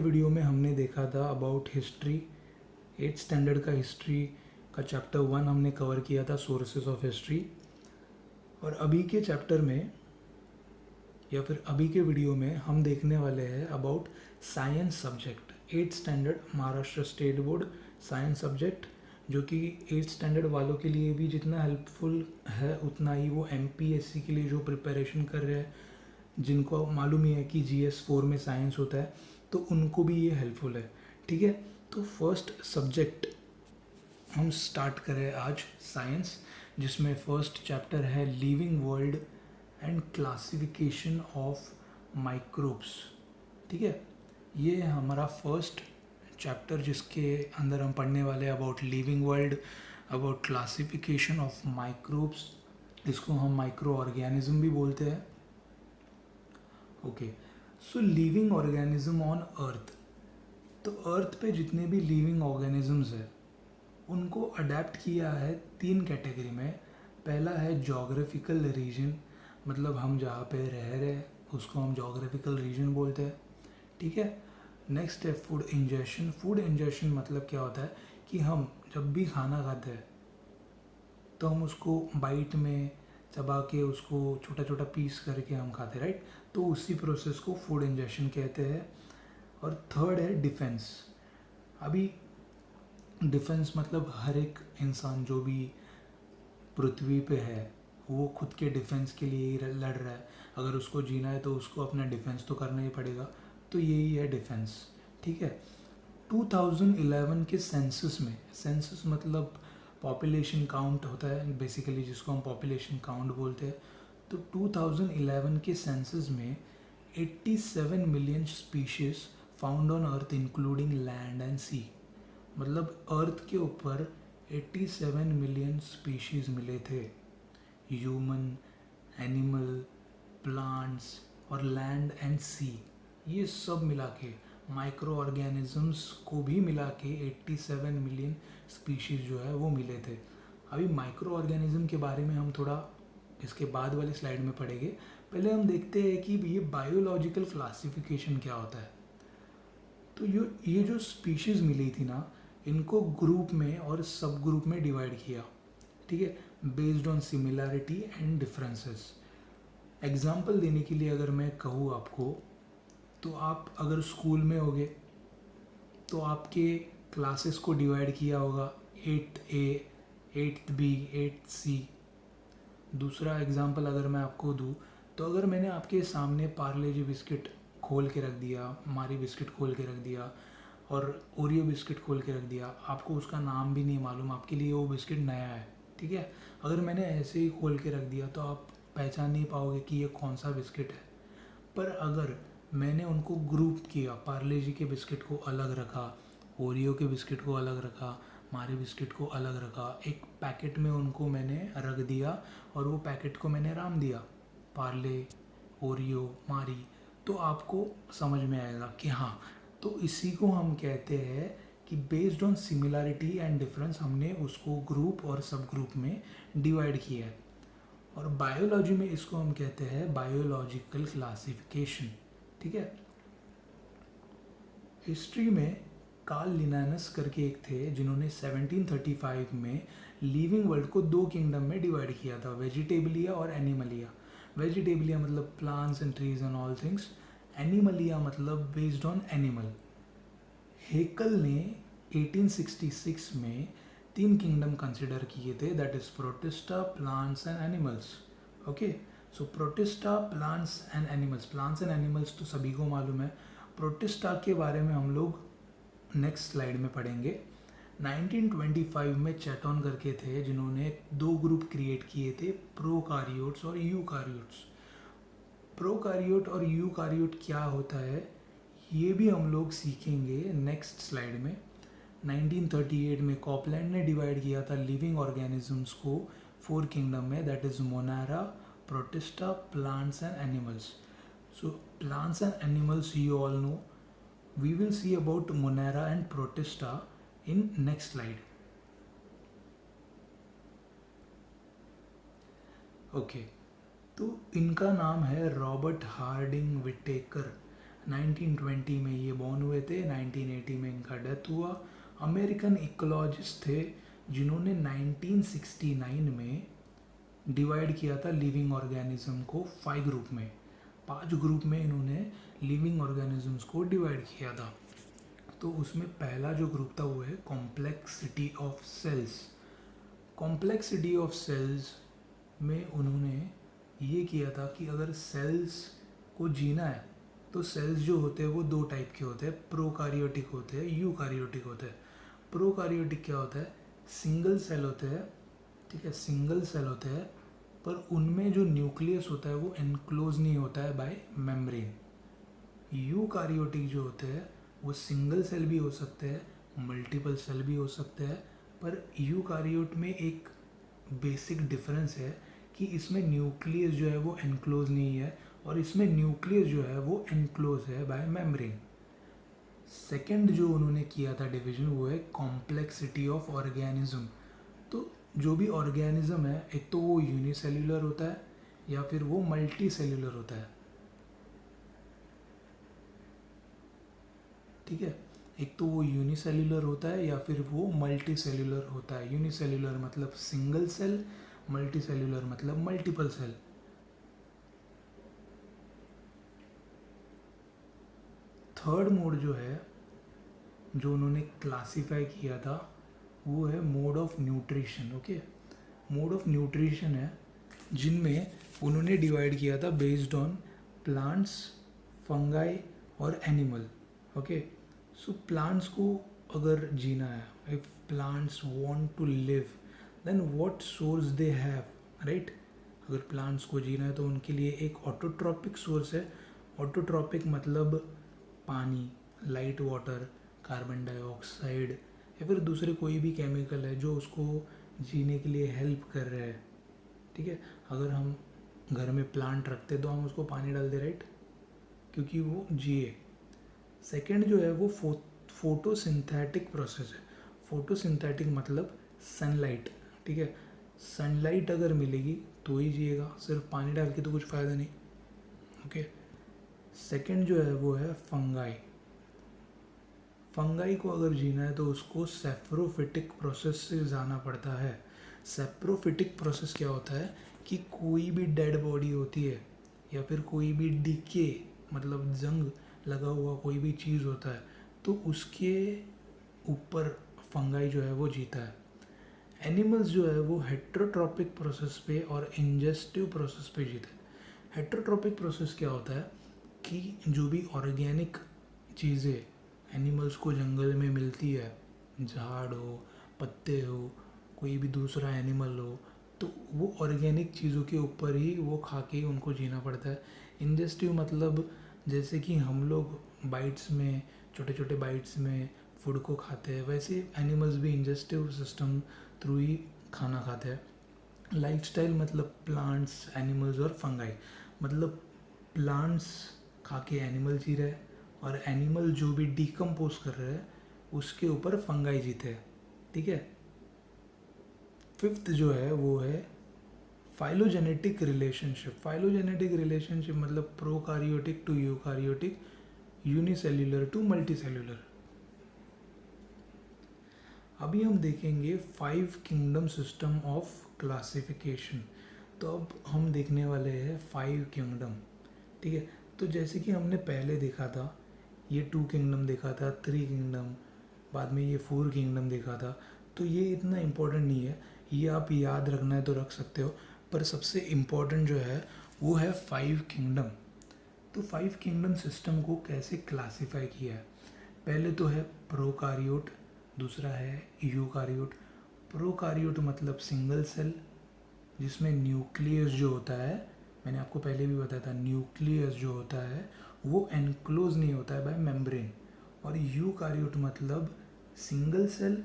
Video में हमने देखा था अबाउट हिस्ट्री, 8th स्टैंडर्ड का हिस्ट्री का चैप्टर 1 हमने कवर किया था, सोर्सेज ऑफ हिस्ट्री। और अभी के चैप्टर में या फिर अभी के वीडियो में हम देखने वाले हैं about science subject, 8th standard Maharashtra state board science subject, जो कि 8th स्टैंडर्ड वालों के लिए भी जितना हेल्पफुल है उतना ही वो एमपीएससी के लिए जो प्रिपरेशन कर रहे हैं, जिनको मालूम ही है कि GS4 में साइंस होता है, तो उनको भी ये हेल्पफुल है। ठीक है, तो फर्स्ट सब्जेक्ट हम स्टार्ट करें आज साइंस, जिसमें फर्स्ट चैप्टर है living world and classification of microbes. ठीक है, ये है हमारा फर्स्ट चैप्टर जिसके अंदर हम पढ़ने वाले हैं about living world, about classification of microbes, इसको हम माइक्रो ऑर्गेनिज्म भी बोलते हैं। Okay, so living organism on earth. तो अर्थ पे जितने भी लिविंग ऑर्गेनिजम्स है उनको अडेप्ट किया है 3 कैटेगरी में। पहला है जोग्राफिकल रीजन, मतलब हम जहाँ पे रह रहे हैं उसको हम जोग्राफिकल रीजन बोलते हैं। ठीक है, नेक्स्ट है फूड इंजेशन। फूड इंजेशन मतलब क्या होता है कि हम जब भी खाना खाते हैं तो हम उसको बाइट में चबा के उसको छोटा छोटा पीस करके हम खाते हैं, राइट। तो उसी प्रोसेस को फूड इंजेशन कहते हैं। और थर्ड है डिफेंस। अभी डिफेंस मतलब हर एक इंसान जो भी पृथ्वी पे है वो खुद के डिफेंस के लिए ही लड़ रहा है। अगर उसको जीना है तो उसको अपना डिफेंस तो करना ही पड़ेगा, तो यही है डिफेंस। ठीक है, 2011 के सेंसस में, सेंसस मतलब पॉपुलेशन काउंट होता है बेसिकली, जिसको हम पॉपुलेशन काउंट बोलते हैं। तो 2011 के सेंसस में 87 million species found on earth including land and sea. मतलब अर्थ के ऊपर 87 मिलियन स्पीशीज मिले थे, ह्यूमन, एनिमल, प्लांट्स और लैंड एंड सी, ये सब मिला के माइक्रो ऑर्गेनिजम्स को भी मिला के 87 मिलियन स्पीशीज जो है वो मिले थे। अभी माइक्रो ऑर्गेनिज्म के बारे में हम थोड़ा इसके बाद वाले स्लाइड में पढ़ेंगे। पहले हम देखते हैं कि ये बायोलॉजिकल क्लासिफिकेशन क्या होता है। तो ये जो स्पीशीज़ मिली थी ना, इनको ग्रुप में और सब ग्रुप में डिवाइड किया। ठीक है, based on similarity and differences. Example देने के लिए अगर मैं कहूँ आपको, तो आप अगर स्कूल में होगे तो आपके क्लासेस को डिवाइड किया होगा 8A, 8B, 8C। दूसरा एग्जाम्पल अगर मैं आपको दूँ, तो अगर मैंने आपके सामने पार्ले जी बिस्किट खोल के रख दिया, मारी बिस्किट खोल के रख दिया और ओरियो बिस्किट खोल के रख दिया, आपको उसका नाम भी नहीं मालूम, आपके लिए वो बिस्किट नया है। ठीक है, अगर मैंने ऐसे ही खोल के रख दिया तो आप पहचान नहीं पाओगे कि ये कौन सा बिस्किट है। पर अगर मैंने उनको ग्रुप किया, पार्ले जी के बिस्किट को अलग रखा, ओरियो के बिस्किट को अलग रखा, मारी बिस्किट को अलग रखा, एक पैकेट में उनको मैंने रख दिया और वो पैकेट को मैंने नाम दिया पार्ले, ओरियो, मारी, तो आपको समझ में आएगा कि हाँ, तो इसी को हम कहते हैं कि based on similarity and difference हमने उसको ग्रुप और सब ग्रुप में डिवाइड किया है। और बायोलॉजी में इसको हम कहते हैं बायोलॉजिकल क्लासिफिकेशन। ठीक है, हिस्ट्री में कार्ल लिनानस करके एक थे जिन्होंने 1735 में लिविंग वर्ल्ड को 2 किंगडम में डिवाइड किया था, वेजिटेबलिया और एनिमलिया। वेजिटेबलिया मतलब plants and trees and all things, Animalia मतलब बेस्ड ऑन एनिमल। हेकल ने 1866 में 3 किंगडम कंसिडर किए थे, that is protista, plants and animals. Okay, so protista, plants and animals. Plants and animals तो सभी को मालूम है। प्रोटिस्टा के बारे में हम लोग नेक्स्ट स्लाइड में पढ़ेंगे। 1925 में चैटॉन करके थे जिन्होंने 2 ग्रुप क्रिएट किए थे, प्रोकारियोट्स और यूकारियोट्स। प्रोकारियोट और यूकारियोट क्या होता है ये भी हम लोग सीखेंगे नेक्स्ट स्लाइड में। 1938 में कॉपलैंड ने डिवाइड किया था लिविंग ऑर्गेनिजम्स को 4 किंगडम में, that is Monera, Protista, plants and animals. So plants and animals you all know, we will see about Monera and Protista in next slide. Okay, तो इनका नाम है रॉबर्ट हार्डिंग विटेकर। 1920 में ये born हुए थे, 1980 में इनका डेथ हुआ। अमेरिकन इकोलॉजिस्ट थे जिन्होंने 1969 में डिवाइड किया था लिविंग ऑर्गेनिज्म को 5 ग्रुप में। 5 ग्रुप में इन्होंने लिविंग ऑर्गेनिजम्स को डिवाइड किया था। तो उसमें पहला जो ग्रुप था वो है complexity of cells. Complexity of cells में उन्होंने ये किया था कि अगर सेल्स को जीना है तो सेल्स जो होते हैं वो 2 टाइप के होते हैं, प्रोकारियोटिक होते हैं, यूकारियोटिक होते हैं। प्रोकारियोटिक क्या होता है? सिंगल सेल होते हैं, ठीक है, सिंगल सेल होते हैं, पर उनमें जो न्यूक्लियस होता है वो एनक्लोज नहीं होता है बाय मेम्ब्रेन। यूकारियोटिक जो होते हैं वो सिंगल सेल भी हो सकते हैं, मल्टीपल सेल भी हो सकते हैं, पर यूकारियोट में एक बेसिक डिफरेंस है कि इसमें न्यूक्लियस जो है वो एनक्लोज नहीं है और इसमें न्यूक्लियस जो है वो एनक्लोज है बाय मेम्ब्रेन। सेकंड जो उन्होंने किया था डिवीजन वो है कॉम्प्लेक्सिटी ऑफ ऑर्गेनिज्म। तो जो भी ऑर्गेनिज्म है एक तो वो यूनिसेल्यूलर होता है या फिर वो मल्टी सेल्यूलर होता है, ठीक है। एक तो वो यूनिसेल्यूलर होता है या फिर वो मल्टी सेल्यूलर होता है। यूनिसेल्यूलर मतलब सिंगल सेल, मल्टी सेल्यूलर मतलब मल्टीपल सेल। थर्ड मोड जो है जो उन्होंने क्लासिफाई किया था वो है mode of nutrition. Okay, mode of nutrition है जिनमें उन्होंने डिवाइड किया था बेस्ड ऑन प्लांट्स, फंगाई और एनिमल। ओके, सो प्लांट्स को अगर जीना है, if plants want to live then what source they have, right. अगर प्लांट्स को जीना है तो उनके लिए एक ऑटोट्रॉपिक सोर्स है। ऑटोट्रॉपिक मतलब पानी, लाइट वाटर, कार्बन डाइऑक्साइड या फिर दूसरे कोई भी केमिकल है जो उसको जीने के लिए हेल्प कर रहा है, ठीक है। अगर हम घर में प्लांट रखते तो हम उसको पानी डाल दे, राइट, क्योंकि वो जिए। सेकंड जो है वो फोटोसिंथेटिक प्रोसेस है। फोटोसिंथेटिक मतलब सनलाइट, ठीक है। सनलाइट अगर मिलेगी तो ही जिएगा, सिर्फ पानी डाल के तो कुछ फ़ायदा नहीं। ओके, सेकंड जो है वो है फंगाई। फंगाई को अगर जीना है तो उसको सेप्रोफिटिक प्रोसेस से जाना पड़ता है। सेप्रोफिटिक प्रोसेस क्या होता है कि कोई भी डेड बॉडी होती है या फिर कोई भी डिके मतलब जंग लगा हुआ कोई भी चीज़ होता है तो उसके ऊपर फंगाई जो है वो जीता है। एनिमल्स जो है वो हेट्रोट्रॉपिक प्रोसेस पे और इंजेस्टिव प्रोसेस पे जीते हैं। हेट्रोट्रॉपिक प्रोसेस क्या होता है कि जो भी ऑर्गेनिक चीज़ें एनिमल्स को जंगल में मिलती है, झाड़ हो, पत्ते हो, कोई भी दूसरा एनिमल हो, तो वो ऑर्गेनिक चीज़ों के ऊपर ही वो खा के उनको जीना पड़ता है। इंजेस्टिव मतलब जैसे कि हम लोग बाइट्स में, छोटे छोटे बाइट्स में फूड को खाते हैं, वैसे एनिमल्स भी इंजेस्टिव सिस्टम थ्रू ही खाना खाते हैं। लाइफस्टाइल मतलब प्लांट्स, एनिमल्स और फंगाई मतलब प्लांट्स खा के एनिमल जी रहे हैं और एनिमल जो भी डिकम्पोज कर रहे हैं उसके ऊपर फंगाई जीते हैं, ठीक है। फिफ्थ जो है वो है फाइलोजेनेटिक रिलेशनशिप। फाइलोजेनेटिक रिलेशनशिप मतलब प्रोकारियोटिक to eukaryotic, unicellular to multicellular. अभी हम देखेंगे 5 किंगडम सिस्टम ऑफ क्लासिफिकेशन। तो अब हम देखने वाले हैं 5 किंगडम, ठीक है। तो जैसे कि हमने पहले देखा था, ये 2 किंगडम देखा था, 3 किंगडम, बाद में ये 4 किंगडम देखा था। तो ये इतना इम्पोर्टेंट नहीं है, ये आप याद रखना है तो रख सकते हो, पर सबसे इम्पोर्टेंट जो है वो है 5 किंगडम। तो 5 किंगडम सिस्टम को कैसे क्लासीफाई किया है? पहले तो है प्रोकारियोट, दूसरा है यूकारियोट। प्रोकारियोट मतलब सिंगल सेल जिसमें न्यूक्लियस जो होता है, मैंने आपको पहले भी बताया था, न्यूक्लियस जो होता है वो एनक्लोज नहीं होता है बाय मेम्ब्रेन। और यूकारियोट मतलब सिंगल सेल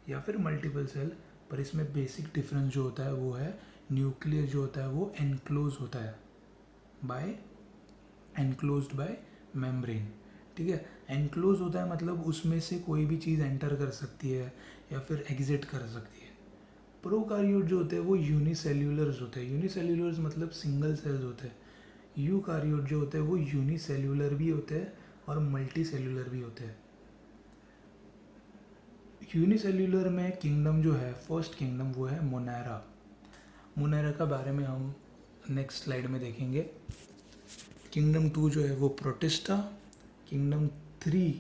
या फिर मल्टीपल सेल, पर इसमें बेसिक डिफरेंस जो होता है वो है न्यूक्लियस जो होता है वो एनक्लोज होता है बाय, एनक्लोज्ड बाय मेम्ब्रेन, ठीक है। एनक्लोज होता है मतलब उसमें से कोई भी चीज़ एंटर कर सकती है या फिर एग्जिट कर सकती है। प्रोकारियोट जो होते हैं वो यूनिसेल्यूलर्स होते हैं। यूनिसेल्यूलर्स मतलब सिंगल सेल्स होते हैं। यूकारियोट जो होते हैं वो यूनिसेल्यूलर भी होते हैं और मल्टी सेल्यूलर भी होते हैं। यूनिसेल्यूलर में किंगडम जो है, फर्स्ट किंगडम वो है मोनेरा। मोनेरा का बारे में हम नेक्स्ट स्लाइड में देखेंगे। किंगडम 2 जो है वो प्रोटिस्टा। किंगडम 3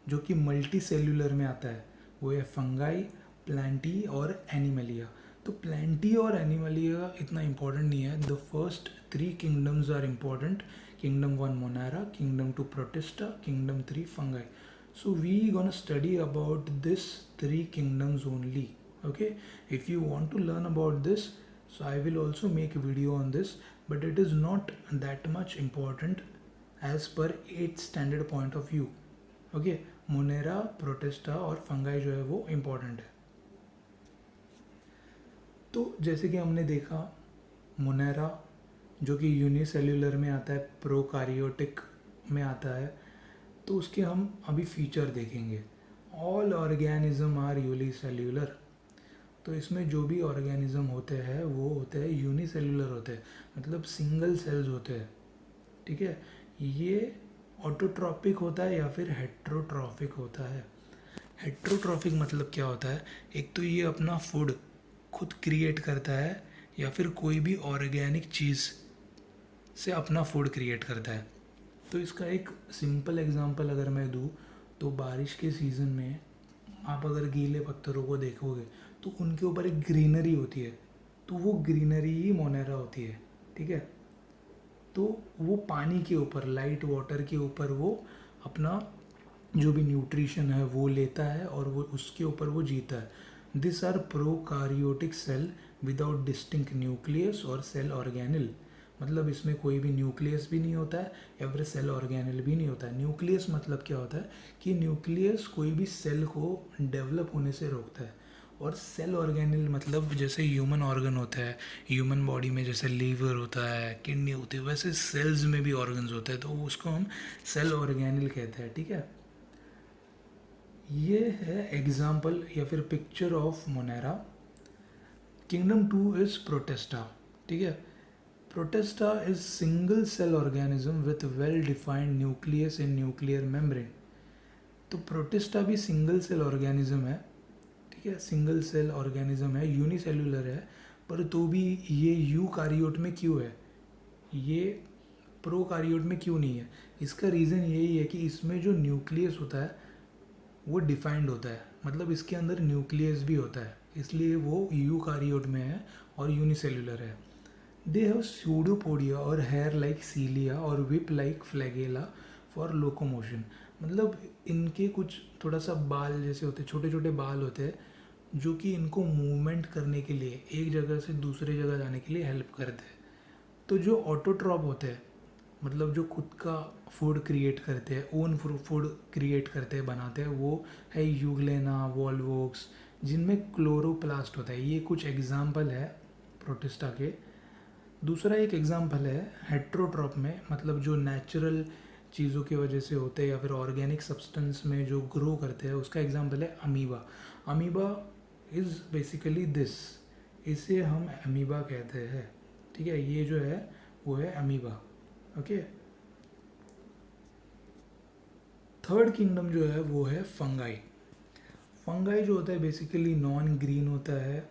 जो कि मल्टी सेल्यूलर में आता है वो है फंगाई, प्लांटी और एनिमलिया। तो प्लांटी और एनिमलिया इतना इम्पोर्टेंट नहीं है। The first 3 kingdoms are important. Kingdom 1 monera, kingdom 2 protista, kingdom 3 fungi. So we gonna study about this 3 kingdoms only. Okay, if you want to learn about this, so I will also make a video on this, but it is not that much important as per 8th standard point of view. Okay, Monera, Protista और fungi जो है वो important है। तो जैसे कि हमने देखा, मोनेरा जो कि यूनिसेल्यूलर में आता है, प्रोकारियोटिक में आता है, तो उसके हम अभी फीचर देखेंगे। All organism are unicellular. तो इसमें जो भी ऑर्गेनिज्म होते हैं वो होते हैं यूनिसेल्यूलर होते हैं, मतलब सिंगल सेल्स होते हैं। ठीक है, ये ऑटोट्रॉपिक होता है या फिर हेट्रोट्रॉफिक होता है। हेट्रोट्रॉफिक मतलब क्या होता है, एक तो ये अपना फूड खुद क्रिएट करता है या फिर कोई भी ऑर्गेनिक चीज़ से अपना फूड क्रिएट करता है। तो इसका एक सिंपल एग्जांपल अगर मैं दूँ तो बारिश के सीज़न में आप अगर गीले पत्थरों को देखोगे तो उनके ऊपर एक ग्रीनरी होती है, तो वो ग्रीनरी ही मोनेरा होती है। ठीक है, तो वो पानी के ऊपर, लाइट वाटर के ऊपर वो अपना जो भी न्यूट्रिशन है वो लेता है और वो उसके ऊपर वो जीता है। This are prokaryotic cell without distinct nucleus और सेल ऑर्गेनिल। मतलब इसमें कोई भी न्यूक्लियस भी नहीं होता है या फिर सेल ऑर्गेनिल भी नहीं होता है। न्यूक्लियस मतलब क्या होता है कि न्यूक्लियस कोई भी सेल को डेवलप होने से रोकता है, और सेल ऑर्गेनिल मतलब जैसे ह्यूमन ऑर्गन होता है, ह्यूमन बॉडी में जैसे लीवर होता है, किडनी होती है, वैसे सेल्स में भी ऑर्गन्स होते हैं, तो उसको हम सेल ऑर्गेनिल कहते हैं। ठीक है, ये है एग्जाम्पल या फिर picture of monera. Kingdom 2 is protista. ठीक है, protista is single cell organism with well defined nucleus in nuclear membrane. तो प्रोटेस्टा भी सिंगल सेल ऑर्गेनिज्म है। ठीक है, सिंगल सेल ऑर्गेनिज्म है, यूनिसेल्यूलर है, पर तो भी ये यूकारियोट में क्यों है, ये प्रोकारियोट में क्यों नहीं है? इसका रीज़न यही है कि इसमें जो न्यूक्लियस होता है वो डिफाइंड होता है, मतलब इसके अंदर न्यूक्लियस भी होता है, इसलिए वो यूकारियोट में है और यूनिसेल्यूलर है। दे हैव स्यूडोपोडिया और हेयर लाइक सीलिया और whip like flagella for locomotion. मतलब इनके कुछ थोड़ा सा बाल जैसे होते हैं, छोटे छोटे बाल होते हैं जो कि इनको मूवमेंट करने के लिए, एक जगह से दूसरे जगह जाने के लिए हेल्प करते हैं। तो जो ऑटोट्रॉप होते हैं, मतलब जो खुद का फूड क्रिएट करते हैं, ओन फूड क्रिएट करते हैं, बनाते हैं, वो है यूग्लेना, वॉल्वोक्स, जिनमें क्लोरोप्लास्ट होता है। ये कुछ एग्जाम्पल है प्रोटिस्टा के। दूसरा एक एग्जाम्पल है हेट्रोट्रॉप में, मतलब जो नेचुरल चीज़ों की वजह से होते हैं या फिर ऑर्गेनिक सब्सटेंस में जो ग्रो करते हैं, उसका एग्जाम्पल है amoeba. Amoeba is basically this, इसे हम अमीबा कहते हैं। ठीक है, ये जो है वो है अमीबा। ओके, थर्ड किंगडम जो है वो है फंगाई। फंगाई जो होता है बेसिकली नॉन ग्रीन होता है,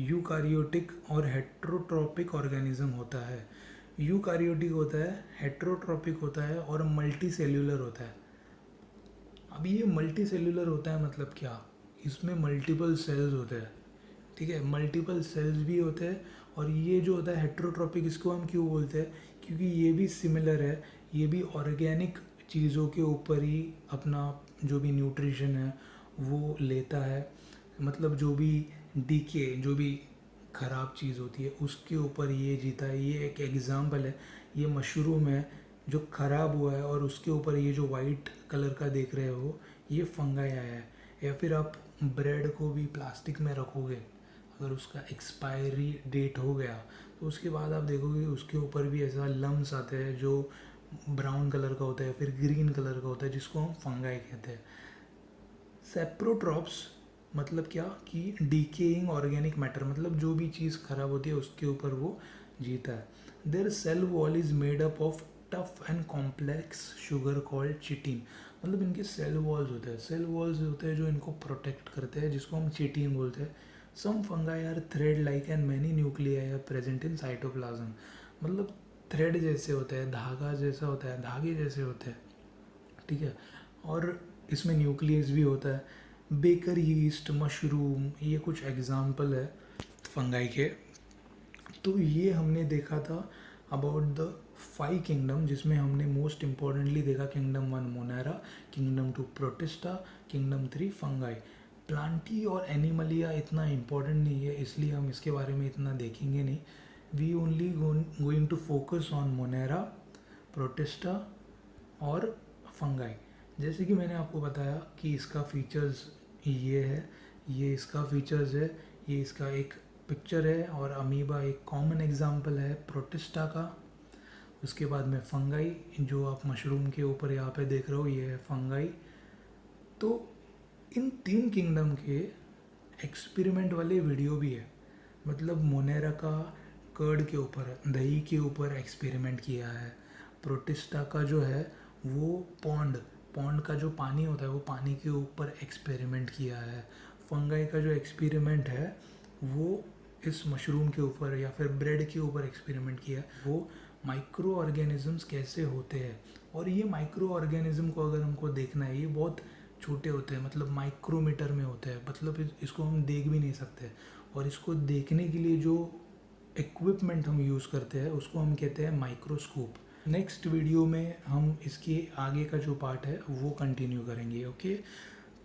यूकारियोटिक और हेट्रोट्रॉपिक ऑर्गेनिज्म होता है। यूकारियोटिक होता है, हेट्रोट्रॉपिक होता है और मल्टी सेल्यूलर होता है। अब ये मल्टी सेल्यूलर होता है मतलब क्या, इसमें मल्टीपल सेल्स होते हैं। ठीक है, मल्टीपल सेल्स भी होते हैं। और ये जो होता है हेट्रोट्रॉपिक, इसको हम क्यों बोलते हैं, क्योंकि ये भी सिमिलर है, ये भी ऑर्गेनिक चीज़ों के ऊपर ही अपना जो भी न्यूट्रिशन है वो लेता है। मतलब जो भी डीके, जो भी ख़राब चीज़ होती है उसके ऊपर ये जीता है। ये एक एग्जाम्पल है, ये मशरूम है जो ख़राब हुआ है और उसके ऊपर ये जो वाइट कलर का देख रहे हो ये फंगाई आया है। या फिर आप ब्रेड को भी प्लास्टिक में रखोगे, अगर उसका एक्सपायरी डेट हो गया तो उसके बाद आप देखोगे उसके ऊपर भी ऐसा लम्स आते हैं जो ब्राउन कलर का होता है, फिर ग्रीन कलर का होता है, जिसको हम फंगाई कहते हैं। सेप्रोट्रॉप्स मतलब क्या कि डीकेइंग ऑर्गेनिक मैटर, मतलब जो भी चीज़ खराब होती है उसके ऊपर वो जीता है। Their cell wall is made up of tough and complex sugar called chitin. मतलब इनके सेल वॉल्स होते हैं, सेल वॉल्स होते हैं जो इनको प्रोटेक्ट करते हैं, जिसको हम चिटिन बोलते हैं। Some fungi are thread like and many nuclei are present in cytoplasm. मतलब थ्रेड जैसे होते हैं, धागा जैसा होता है, धागे जैसे होते हैं, ठीक है। और इसमें न्यूक्लियस भी होता है। बेकर यीस्ट, मशरूम, ये कुछ एग्जाम्पल है फंगाई के। तो ये हमने देखा था अबाउट द 5 किंगडम, जिसमें हमने मोस्ट इम्पॉर्टेंटली देखा kingdom 1 monera, kingdom 2 protista, kingdom 3 fungi. Plantae और एनिमलिया इतना इम्पोर्टेंट नहीं है, इसलिए हम इसके बारे में इतना देखेंगे नहीं। We only going to focus on monera, protista और फंगाई। जैसे कि मैंने आपको बताया कि इसका फीचर्स ये है, ये इसका फीचर्स है, ये इसका एक पिक्चर है, और अमीबा एक कॉमन एग्जांपल है प्रोटिस्टा का। उसके बाद में फंगाई, जो आप मशरूम के ऊपर यहाँ पे देख रहे हो, ये है फंगाई। तो इन 3 किंगडम के एक्सपेरिमेंट वाले वीडियो भी है। मतलब मोनेरा का कर्ड के ऊपर, दही के ऊपर एक्सपेरिमेंट किया है। प्रोटिस्टा का जो है वो पॉन्ड का जो पानी होता है वो पानी के ऊपर एक्सपेरिमेंट किया है। फंगाई का जो एक्सपेरिमेंट है वो इस मशरूम के ऊपर या फिर ब्रेड के ऊपर एक्सपेरिमेंट किया है। वो माइक्रो ऑर्गेनिजम्स कैसे होते हैं, और ये माइक्रो ऑर्गेनिज्म को अगर हमको देखना है, ये बहुत छोटे होते हैं, मतलब माइक्रोमीटर में होते हैं, मतलब इसको हम देख भी नहीं सकते। और इसको देखने के लिए जो इक्विपमेंट हम यूज़ करते हैं उसको हम कहते हैं माइक्रोस्कोप। नेक्स्ट वीडियो में हम इसके आगे का जो पार्ट है वो कंटिन्यू करेंगे। Okay,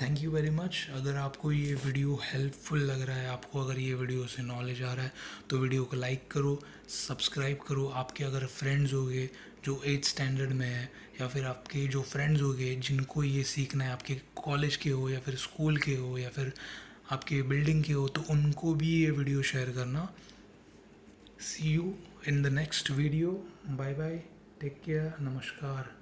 thank you very much. अगर आपको ये वीडियो हेल्पफुल लग रहा है, आपको अगर ये वीडियो से नॉलेज आ रहा है, तो वीडियो को लाइक करो, सब्सक्राइब करो। आपके अगर फ्रेंड्स होंगे जो 8th स्टैंडर्ड में है, या फिर आपके जो फ्रेंड्स होंगे जिनको ये सीखना है, आपके कॉलेज के हो या फिर स्कूल के हो या फिर आपके बिल्डिंग के हो, तो उनको भी ये वीडियो शेयर करना। See you in the next video. Bye bye, take care, नमस्कार।